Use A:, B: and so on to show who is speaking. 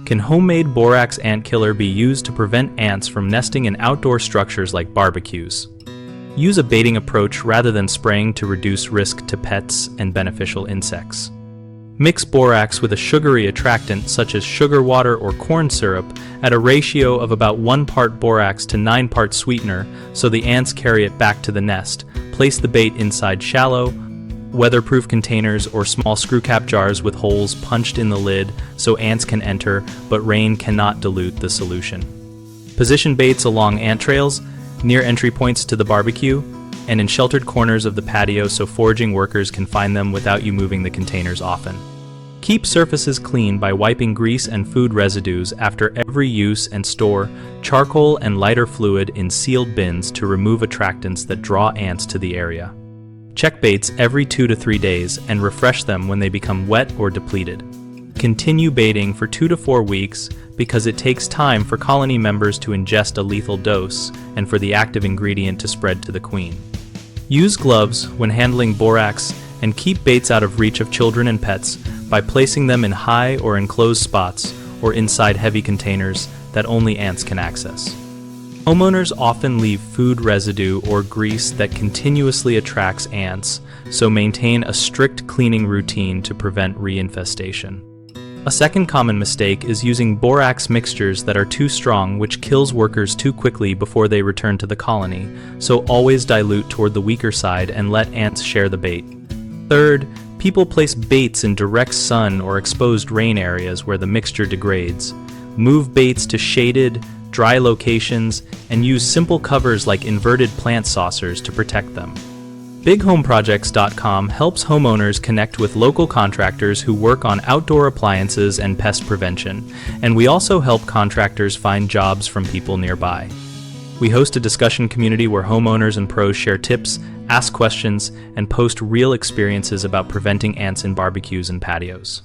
A: Can homemade borax ant killer be used to prevent ants from nesting in outdoor structures like barbecues? Use a baiting approach rather than spraying to reduce risk to pets and beneficial insects. Mix borax with a sugary attractant such as sugar water or corn syrup at a ratio of about 1 part borax to 9 parts sweetener so the ants carry it back to the nest. Place the bait inside shallow, weatherproof containers or small screw cap jars with holes punched in the lid so ants can enter, but rain cannot dilute the solution. Position baits along ant trails, near entry points to the barbecue, and in sheltered corners of the patio so foraging workers can find them without you moving the containers often. Keep surfaces clean by wiping grease and food residues after every use and store charcoal and lighter fluid in sealed bins to remove attractants that draw ants to the area. Check baits every 2 to 3 days and refresh them when they become wet or depleted. Continue baiting for 2 to 4 weeks because it takes time for colony members to ingest a lethal dose and for the active ingredient to spread to the queen. Use gloves when handling borax and keep baits out of reach of children and pets by placing them in high or enclosed spots or inside heavy containers that only ants can access. Homeowners often leave food residue or grease that continuously attracts ants, so maintain a strict cleaning routine to prevent reinfestation. A second common mistake is using borax mixtures that are too strong, which kills workers too quickly before they return to the colony, so always dilute toward the weaker side and let ants share the bait. Third, people place baits in direct sun or exposed rain areas where the mixture degrades. Move baits to shaded, dry locations, and use simple covers like inverted plant saucers to protect them. BigHomeProjects.com helps homeowners connect with local contractors who work on outdoor appliances and pest prevention, and we also help contractors find jobs from people nearby. We host a discussion community where homeowners and pros share tips, ask questions, and post real experiences about preventing ants in barbecues and patios.